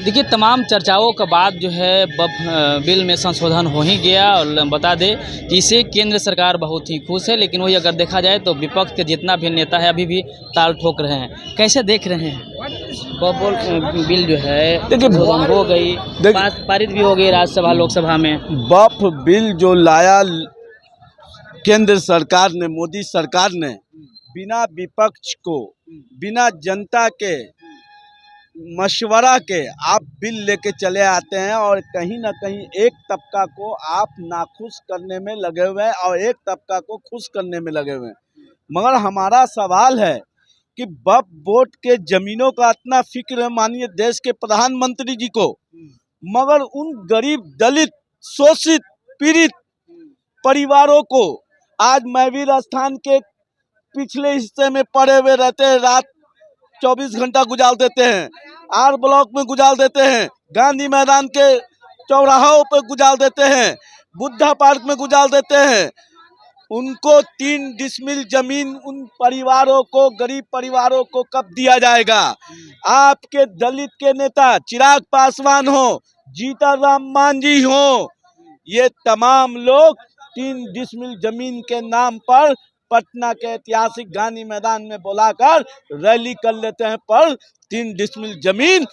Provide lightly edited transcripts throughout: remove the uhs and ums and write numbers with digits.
देखिए, तमाम चर्चाओं के बाद जो है बिल में संशोधन हो ही गया और बता दें कि इससे केंद्र सरकार बहुत ही खुश है, लेकिन वही अगर देखा जाए तो विपक्ष के जितना भी नेता है अभी भी ताल ठोक रहे हैं। कैसे देख रहे हैं? बिल जो है देखिए हो गई, पारित भी हो गई राज्यसभा लोकसभा में। वक्फ बिल जो लाया केंद्र सरकार ने, मोदी सरकार ने, बिना विपक्ष को, बिना जनता के मशवरा के आप बिल लेके चले आते हैं और कहीं ना कहीं एक तबका को आप नाखुश करने में लगे हुए हैं और एक तबका को खुश करने में लगे हुए हैं। मगर हमारा सवाल है कि वक्फ बोर्ड के जमीनों का इतना फिक्र है माननीय देश के प्रधानमंत्री जी को, मगर उन गरीब, दलित, शोषित, पीड़ित परिवारों को, आज मैं भी राजस्थान के पिछले हिस्से में पड़े हुए रहते हैं, रात 24 घंटा गुजार देते हैं, आर ब्लॉक में गुजार देते हैं, गांधी मैदान के चौराहों पर गुजार देते हैं, बुद्धा पार्क में गुजार देते हैं। उनको 3 डिसमिल जमीन उन परिवारों को, गरीब परिवारों को कब दिया जाएगा? आपके दलित के नेता चिराग पासवान हो, जीतनराम मांझी हो, ये तमाम लोग 3 डिसमिल जमीन के नाम पर पटना के ऐतिहासिक गांधी मैदान में बुलाकर रैली कर लेते हैं, पर 3 डिसमिल जमीन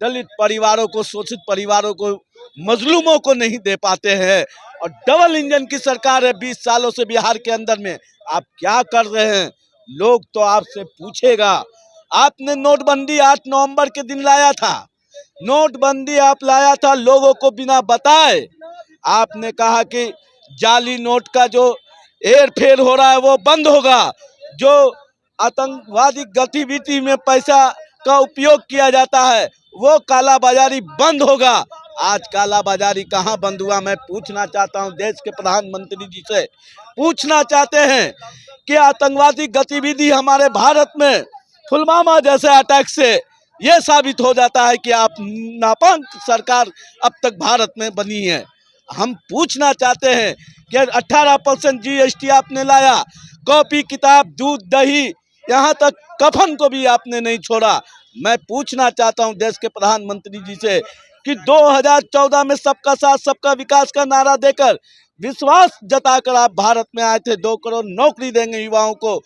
दलित परिवारों को, शोषित परिवारों को, मजलूमों को नहीं दे पाते हैं। और डबल इंजन की सरकार है 20 सालों से बिहार के अंदर में, आप क्या कर रहे हैं? लोग तो आपसे पूछेगा। आपने नोटबंदी 8 नवंबर के दिन लाया था, नोटबंदी आप लाया था लोगों को बिना बताए। आपने कहा कि जाली नोट का जो हेर फेर हो रहा है वो बंद होगा, जो आतंकवादी गतिविधि में पैसा का उपयोग किया जाता है वो काला बाजारी बंद होगा। आज काला बाजारी कहाँ बंद हुआ? मैं पूछना चाहता हूँ, देश के प्रधानमंत्री जी से पूछना चाहते हैं कि आतंकवादी गतिविधि हमारे भारत में पुलवामा जैसे अटैक से ये साबित हो जाता है कि आप नापाक सरकार अब तक भारत में बनी है। हम पूछना चाहते हैं कि 18% GST आपने लाया, कॉपी किताब, दूध, दही, यहाँ तक कफन को भी आपने नहीं छोड़ा। मैं पूछना चाहता हूँ देश के प्रधानमंत्री जी से कि 2014 में सबका साथ सबका विकास का नारा देकर, विश्वास जताकर आप भारत में आए थे, 2 करोड़ नौकरी देंगे युवाओं को,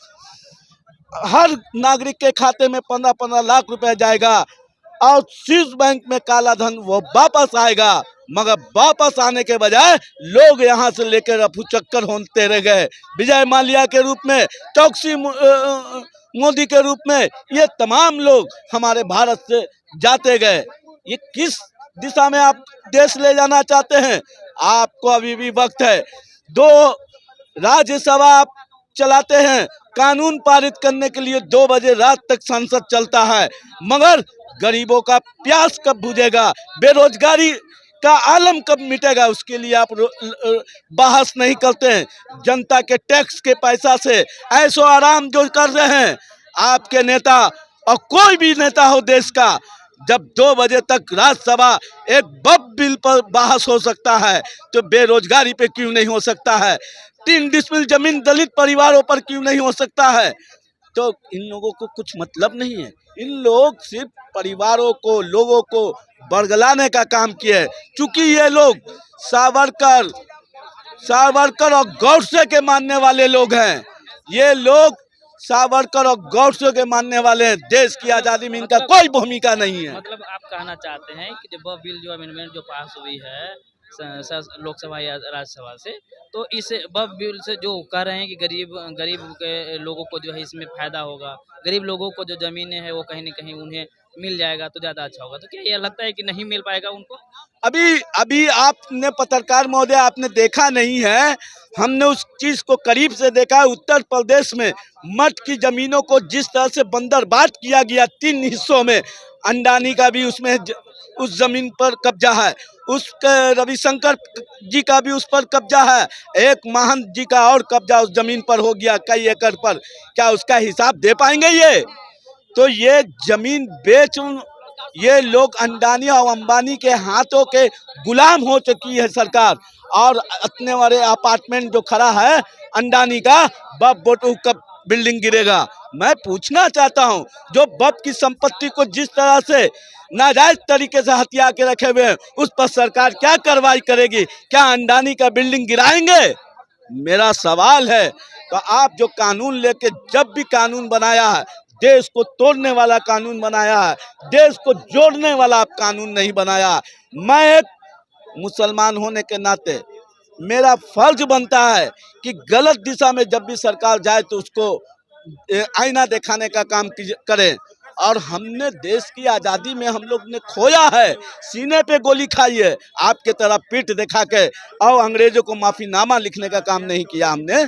हर नागरिक के खाते में 15-15 लाख रुपए जाएगा और स्विस बैंक में काला धन वो वापस आएगा। मगर वापस आने के बजाय लोग यहाँ से लेकर रफू चक्कर होते रह गए। विजय माल्या के रूप में, चौकसी मोदी के रूप में, ये तमाम लोग हमारे भारत से जाते गए। ये किस दिशा में आप देश ले जाना चाहते हैं? आपको अभी भी वक्त है। 2 राज्यसभा आप चलाते हैं, कानून पारित करने के लिए 2 बजे रात तक संसद चलता है, मगर गरीबों का प्यास कब बुझेगा? बेरोजगारी का आलम कब मिटेगा? उसके लिए आप बहस नहीं करते हैं। जनता के टैक्स के पैसा से ऐशो आराम जो कर रहे हैं आपके नेता, और कोई भी नेता हो देश का, जब 2 बजे तक राज्यसभा एक वक्फ बिल पर बहस हो सकता है तो बेरोजगारी पे क्यों नहीं हो सकता है? 3 डिसमिल जमीन दलित परिवारों पर क्यों नहीं हो सकता है? तो इन लोगों को कुछ मतलब नहीं है। इन लोग सिर्फ परिवारों को, लोगों को बरगलाने का काम किए हैं। चूंकि ये लोग सावरकर और गौडसे के मानने वाले लोग हैं, ये लोग सावरकर और गौडसे के मानने वाले हैं। देश की आज़ादी में इनका कोई भूमिका नहीं है। मतलब आप कहना चाहते हैं कि जब वह बिल जो अमेंडमेंट जो पास हुई है लोकसभा या राज्यसभा से, तो इस वक्फ बिल से जो कह रहे हैं कि गरीब के लोगों को जो है इसमें फायदा होगा, गरीब लोगों को जो जमीनें हैं वो कहीं न कहीं उन्हें मिल जाएगा तो ज़्यादा अच्छा होगा, तो क्या ये लगता है कि नहीं मिल पाएगा उनको? अभी आपने, पत्रकार महोदय, आपने देखा नहीं है, हमने उस चीज को करीब से देखा है। उत्तर प्रदेश में मठ की जमीनों को जिस तरह से बंदरबाट किया गया 3 हिस्सों में, अंडानी का भी उसमें उस जमीन पर कब्जा है, उसके रविशंकर जी का भी उस पर कब्जा है, एक महंत जी का और कब्जा उस जमीन पर हो गया कई एकड़ पर। क्या उसका हिसाब दे पाएंगे ये? तो ये जमीन बेच ये लोग अंडानी और अंबानी के हाथों के गुलाम हो चुकी है सरकार। और इतने बड़े अपार्टमेंट जो खड़ा है अंडानी का, वक्फ बोर्ड का बिल्डिंग गिरेगा, मैं पूछना चाहता हूं, जो बाप की संपत्ति को जिस तरह से नाजायज तरीके से हथिया के रखे हुए हैं, उस पर सरकार क्या कार्रवाई करेगी? क्या अंडानी का बिल्डिंग गिराएंगे? मेरा सवाल है। तो आप जो कानून लेके जब भी कानून बनाया है, देश को तोड़ने वाला कानून बनाया है, देश को जोड़ने वाला आप कानून नहीं बनाया। मैं एक मुसलमान होने के नाते मेरा फर्ज बनता है कि गलत दिशा में जब भी सरकार जाए तो उसको आईना दिखाने का काम करें। और हमने देश की आज़ादी में हम लोग ने खोया है, सीने पे गोली खाई है, आपके तरह पीठ दिखा के और अंग्रेजों को माफीनामा लिखने का काम नहीं किया हमने।